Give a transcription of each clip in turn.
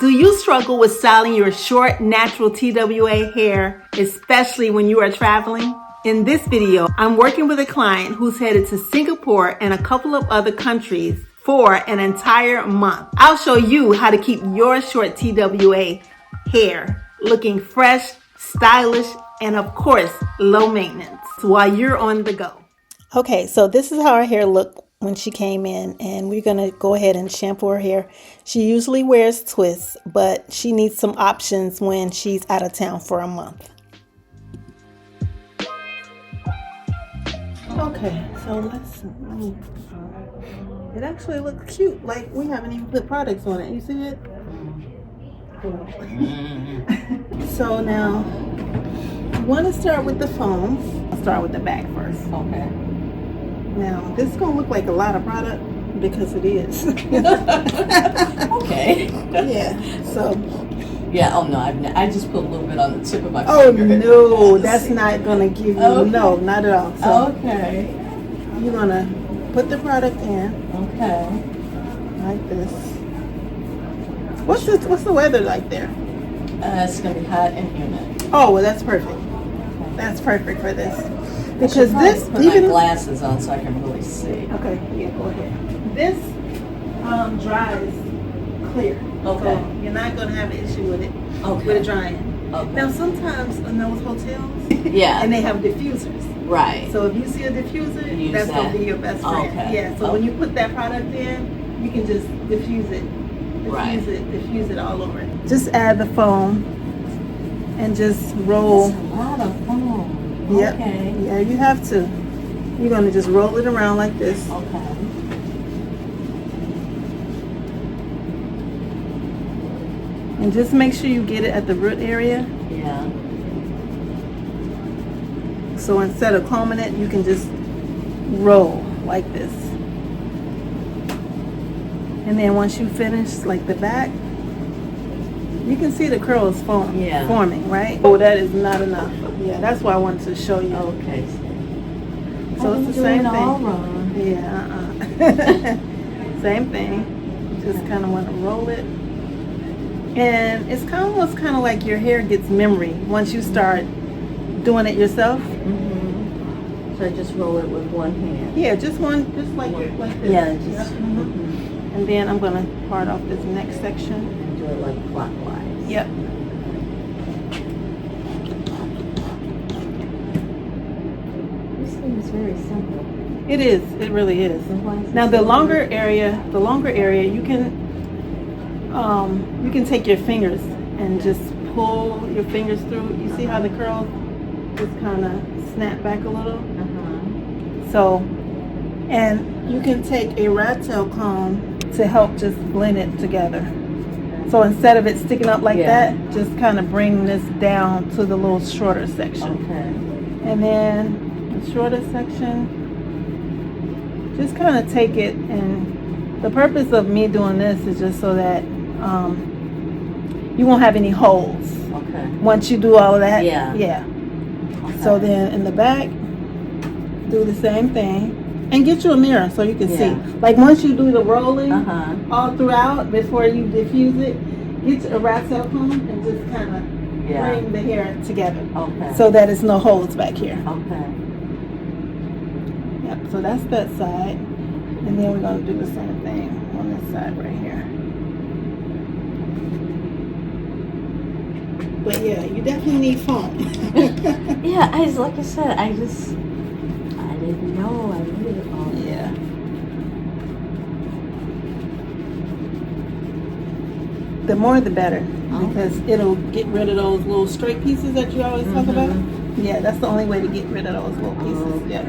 Do you struggle with styling your short, natural TWA hair, especially when you are traveling? In this video, I'm working with a client who's headed to Singapore and a couple of other countries for an entire month. I'll show you how to keep your short TWA hair looking fresh, stylish, and of course, low maintenance while you're on the go. Okay, so this is how her hair looked when she came in, and we're gonna go ahead and shampoo her hair. She usually wears twists, but she needs some options when she's out of town for a month. Okay, so let's see. It actually looks cute, like we haven't even put products on it. You see it? So now, you want to start with the foam. I'll start with the back first. Okay. Now, this is going to look like a lot of product because it is. Okay. Yeah, so. Yeah, oh no, I just put a little bit on the tip of my Oh finger. no, that's not going to give you, Okay. no, not at all. So Okay. you're going to put the product in. Okay. Like this. What's the weather like there? It's going to be hot and humid. Oh, well, that's perfect. That's perfect for this. Because this, put even my glasses on so I can really see. okay, yeah, go ahead. This dries clear. Okay. So you're not going to have an issue with it. Okay. With it drying. Okay. Now, sometimes in those hotels, Yeah. and they have diffusers. Right. So if you see a diffuser, Use that's going that. to be your best friend. Okay. Yeah, so when you put that product in, you can just diffuse it. Diffuse it all over. Just add the foam and just roll. That's a lot of foam. Yep. Okay. Yeah, you have to. You're going to just roll it around like this. Okay. And just make sure you get it at the root area. Yeah. So instead of combing it, you can just roll like this. And then once you finish, like the back, you can see the curls forming, right? Oh, that is not enough. Yeah, that's why I wanted to show you. Okay. So it's the same thing. All wrong. Yeah. Same thing. Just kind of want to roll it. And it's almost kind of like your hair gets memory once you start doing it yourself. Mm-hmm. So I just roll it with one hand. Yeah, just like this. Yeah, just. Yep. And then I'm going to part off this next section. Do it like clockwise. Yep. This thing is very simple. It is. It really is. Now the longer area, you can take your fingers and just pull your fingers through. You see how the curls just kind of snap back a little? So, and you can take a rat tail comb to help just blend it together. So instead of it sticking up like that, just kind of bring this down to the little shorter section. Okay. And then the shorter section, just kind of take it, and the purpose of me doing this is just so that you won't have any holes. Okay. Once you do all of that. Yeah. Yeah. Okay. So then in the back, do the same thing. And get you a mirror so you can see. Like once you do the rolling all throughout before you diffuse it, get a rat tail comb and just kind of bring the hair together. Okay. So that it's no holes back here. Okay. Yep, so that's that side. And then we're going to do the same thing on this side right here. But yeah, you definitely need foam. Yeah, like I said, I didn't know I needed it all. Yeah. The more the better, because it'll get rid of those little straight pieces that you always talk about. Yeah, that's the only way to get rid of those little pieces. Yeah.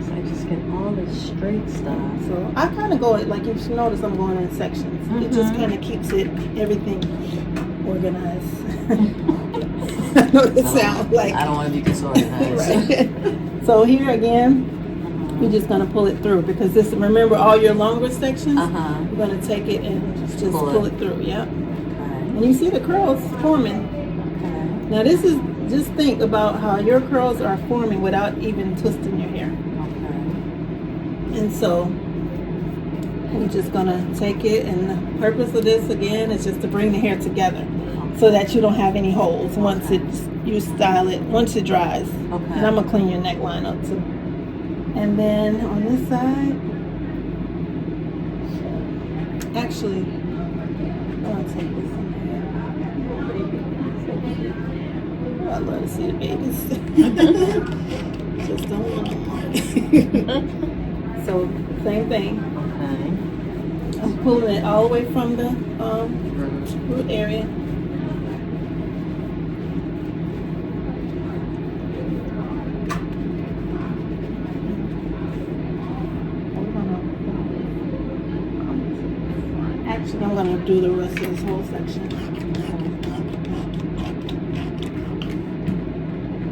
So I just get all this straight stuff. So I kind of go, like if you notice, I'm going in sections. It just kind of keeps everything organized. I know it sounds like. I don't want to be disorganized. Right. So here again, you're just going to pull it through, because this, remember all your longer sections, you're going to take it and just pull it through. Yep. Okay. And you see the curls forming. Okay. Now this is, just think about how your curls are forming without even twisting your hair. Okay. And so we're just going to take it and purpose of this again is just to bring the hair together so that you don't have any holes once you style it, once it dries. Okay. And I'm gonna clean your neckline up too. And then on this side, actually, I'm gonna take this in here. Oh, I love to see the babies. Just don't want them. So same thing. Okay. I'm pulling it all the way from the root area. Actually, I'm going to do the rest of this whole section.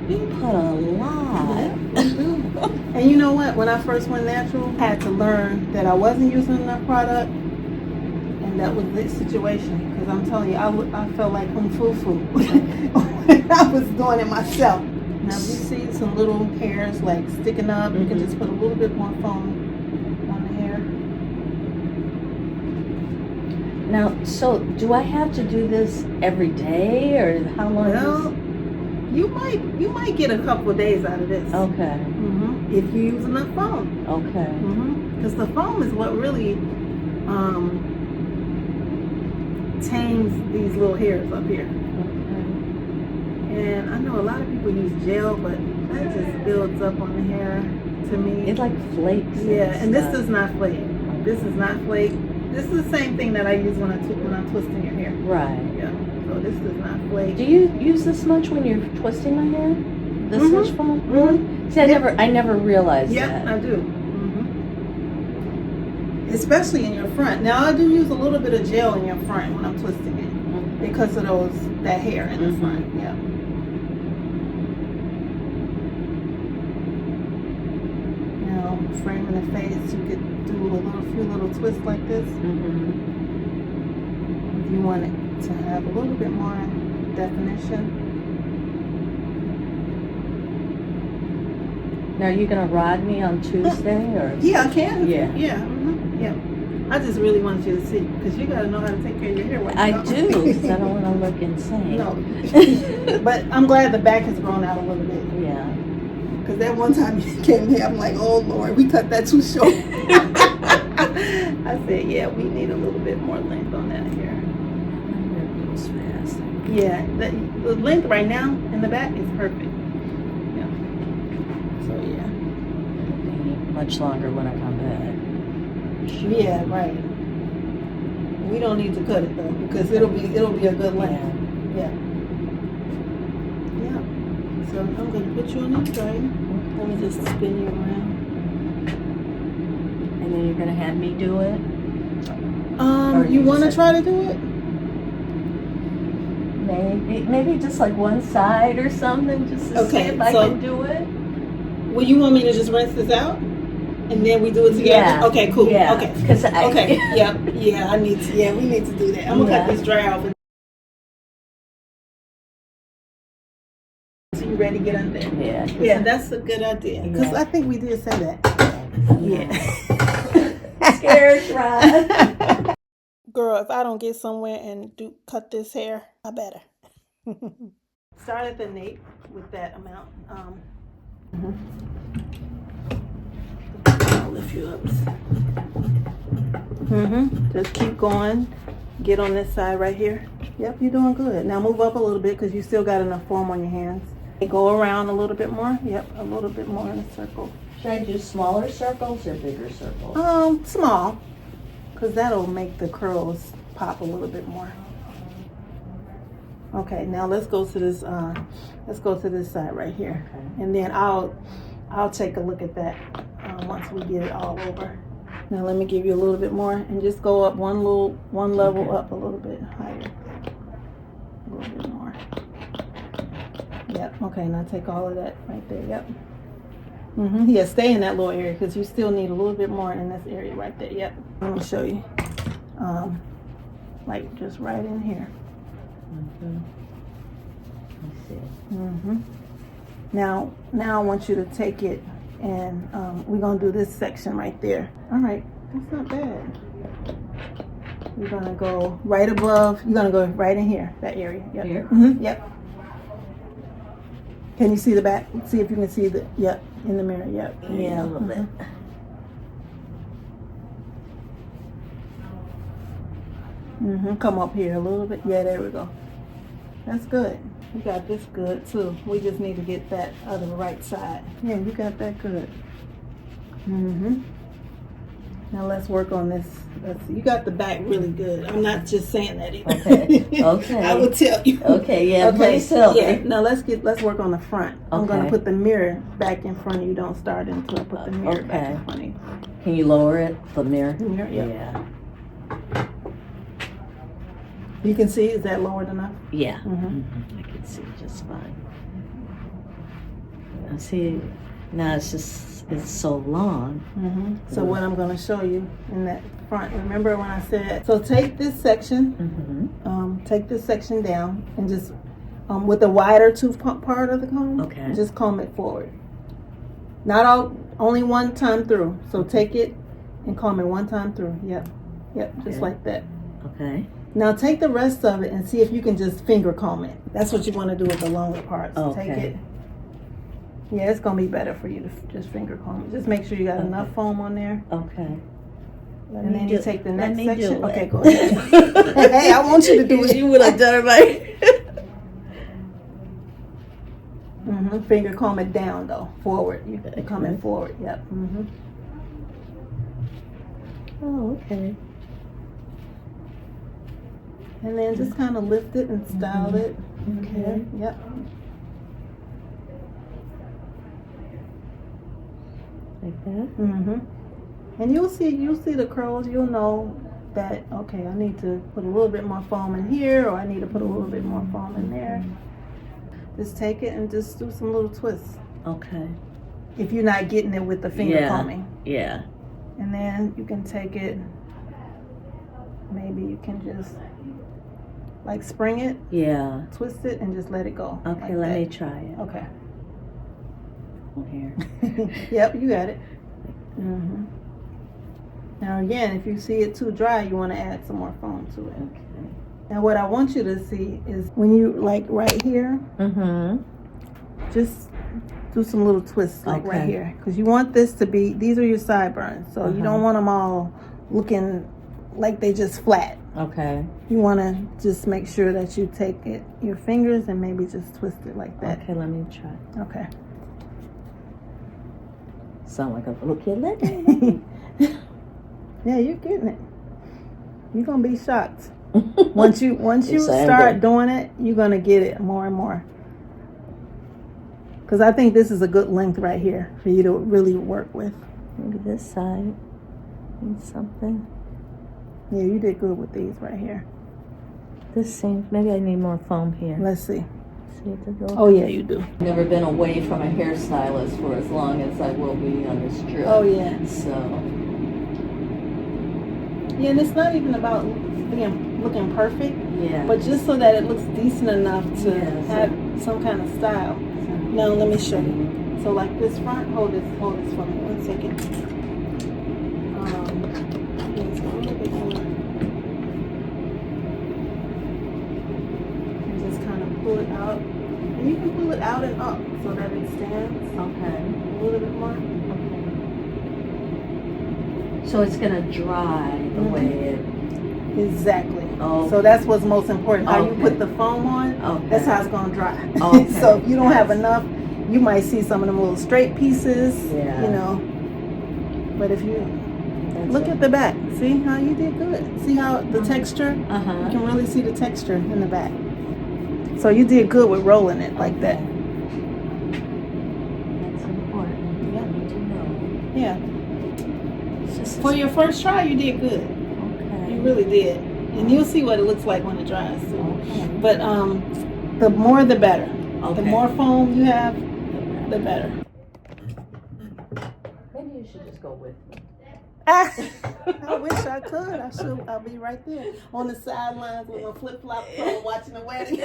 You put a lot. And you know what? When I first went natural, I had to learn that I wasn't using enough product, and that was the situation. Because I'm telling you, I felt like fufu when I was doing it myself. Now, if you see some little hairs like sticking up, you can just put a little bit more foam on the hair. Now, so do I have to do this every day, or how long? Well, you might get a couple of days out of this. Okay. If you use enough foam. Okay. Because the foam is what really tames these little hairs up here. And I know a lot of people use gel, but that just builds up on the hair to me. It like flakes. Yeah, and this does not flake. This is not flake. This is the same thing that I use when I'm twisting your hair. Right. Yeah. So this does not flake. Do you use this much when you're twisting my hair? This much foam? Really? See, I never realized that. Yeah, I do. Especially in your front. Now I do use a little bit of gel in your front when I'm twisting it because of that hair in the front. Yeah. Now framing the face, you could do a few little twists like this. If you want it to have a little bit more definition. Now, are you gonna rod me on Tuesday, or? Yeah, I can. Yeah. Yeah. Yeah. I just really wanted you to see, because you gotta know how to take care of your hair. I do, because I don't want to look insane. No. But I'm glad the back has grown out a little bit. Yeah. Because that one time you came here, I'm like, oh Lord, we cut that too short. I said, yeah, we need a little bit more length on that hair. It goes fast. Yeah, the length right now in the back is perfect. Yeah. So yeah. It'll be much longer when I come back. Yeah, right. We don't need to cut it though, because it'll be a good length. Yeah. Yeah. So I'm gonna put you on this side. Let me just spin you around. And then you're gonna have me do it? You wanna try to do it? Maybe just like one side or something, just to see if I can do it. Well, you want me to just rinse this out? And then we do it together? Yeah. Okay, cool. Yeah. Okay. Okay. Yep. Yeah, we need to do that. I'm gonna cut this dry off. So you ready to get under there? Yeah. Yeah, that's a good idea. Because I think we did say that. Yeah. Scared, right? Girl, if I don't get somewhere and cut this hair, I better. Start at the nape with that amount. I'll lift you up. Just keep going. Get on this side right here. Yep, you're doing good. Now move up a little bit because you still got enough foam on your hands. Go around a little bit more. Yep, a little bit more in a circle. Should I do smaller circles or bigger circles? Small, because that'll make the curls pop a little bit more. Okay, now let's go to this. Let's go to this side right here, and then I'll take a look at that once we get it all over. Now let me give you a little bit more, and just go up one level up a little bit higher, a little bit more. Yep. Okay, now take all of that right there. Yep. Yeah, stay in that little area because you still need a little bit more in this area right there. Yep. Let me show you. Like just right in here. Let's see. Now I want you to take it and we're gonna do this section right there. All right, that's not bad. You're gonna go right above. You're gonna go right in here, that area. Yep. Here? Yep. Can you see the back? See if you can see the. Yep. In the mirror. Yep. Yeah, a little bit. Come up here a little bit. Yeah, there we go. That's good. You got this good too. We just need to get that other right side. Yeah, you got that good. Now let's work on this. Let's see. You got the back really good. I'm not just saying that either. Okay. Okay. I will tell you. Okay. Yeah. Okay. Please tell Yeah. me. Now let's work on the front. I'm gonna put the mirror back in front of you. Don't start until I put the mirror back in front of you. Can you lower it? The mirror. Mirror. Yep. Yeah. You can see. Is that lowered enough? Yeah. I can see just fine. I see. Now it's so long. So what I'm going to show you in that front, remember when I said, so take this section, take this section down and just, with the wider tooth part of the comb, just comb it forward. Not all, only one time through. So take it and comb it one time through. Yep, just like that. Okay. Now take the rest of it and see if you can just finger comb it. That's what you want to do with the longer parts. So take it. Yeah, it's going to be better for you to just finger comb it. Just make sure you got enough foam on there. Okay. And then you take the next section. Okay, go ahead. Hey, I want you to do it. You would have done it right. Finger comb it down though. Forward. You comb it forward. Yep. Oh, okay. And then just kind of lift it and style it. Okay. Yep. Like that. And you'll see the curls. You'll know that, okay, I need to put a little bit more foam in here, or I need to put a little bit more foam in there. Just take it and just do some little twists. Okay. If you're not getting it with the finger combing. Yeah. And then you can take it, maybe you can just like spring it. Yeah. Twist it and just let it go. Okay, like let me try it. Okay. Here. Yep, you got it. Now again, if you see it too dry, you want to add some more foam to it. Okay. Now what I want you to see is when you like right here, just do some little twists like right here, because you want this to be, these are your sideburns, so you don't want them all looking like they just flat. Okay. You want to just make sure that you take it, your fingers, and maybe just twist it like that. Okay, let me try. Okay. Sound like a little kid lady. Yeah, you're getting it. You're gonna be shocked. Once you start doing it, you're gonna get it more and more. Because I think this is a good length right here for you to really work with. Maybe this side needs something. Yeah, you did good with these right here. This seems, maybe I need more foam here. Let's see. Oh yeah, you do. Never been away from a hairstylist for as long as I will be on this trip. Oh yeah. So. Yeah, and it's not even about looking perfect. Yeah. But just so that it looks decent enough to have some kind of style. Now let me show you. So like this front, hold this for me 1 second. It's a little bit more. And just kind of pull it out. And you can pull it out and up so that it stands. Okay. A little bit more. Okay. So it's gonna dry the way it. Exactly. Oh. So that's what's most important. How you put the foam on, that's how it's going to dry. Okay. So if you don't have enough, you might see some of them little straight pieces, you know. But if you look at the back, see how you did good. See how the texture, you can really see the texture in the back. So you did good with rolling it like that. That's important. Yeah, me to know. Yeah. For your first try, you did good. You really did. And you'll see what it looks like when it dries too. Okay. But the more the better. Okay. The more foam you have, the better. Maybe you should just go with me. I wish I could. I'll be right there on the sidelines with my flip-flops on watching the wedding.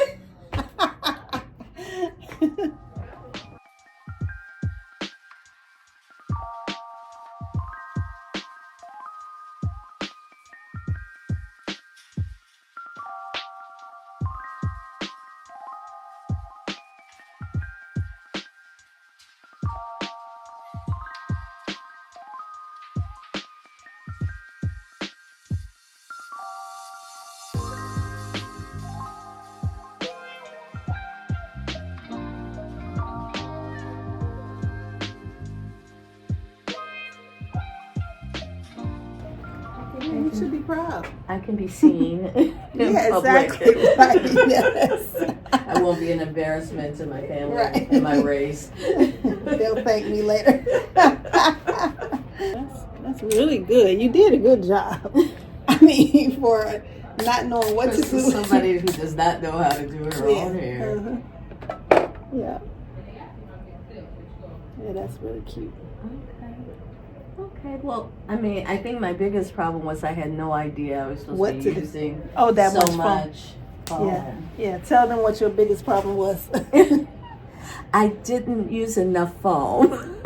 proud. I can be seen in Yeah, public. exactly. Right. Yes. I won't be an embarrassment to my family Right. and my race. They'll thank me later. That's really good. You did a good job. I mean, for not knowing what to do. Somebody who does not know how to do her own hair. Yeah. Yeah, that's really cute. Okay. Well, I mean, I think my biggest problem was I had no idea I was supposed What to be to do. using That so much much foam. Yeah. Tell them what your biggest problem was. I didn't use enough foam.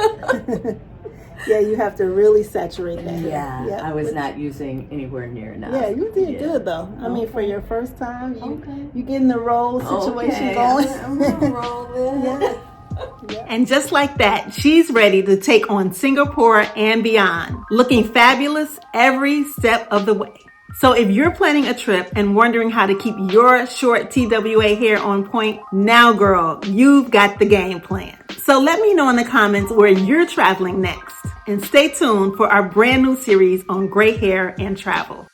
Yeah, you have to really saturate that. Yeah, I was not using anywhere near enough. Yeah, you did good though. I mean, for your first time, you getting the roll situation going. I'm gonna roll this. Yeah. And just like that, she's ready to take on Singapore and beyond, looking fabulous every step of the way. So if you're planning a trip and wondering how to keep your short TWA hair on point, now girl, you've got the game plan. So let me know in the comments where you're traveling next. And stay tuned for our brand new series on gray hair and travel.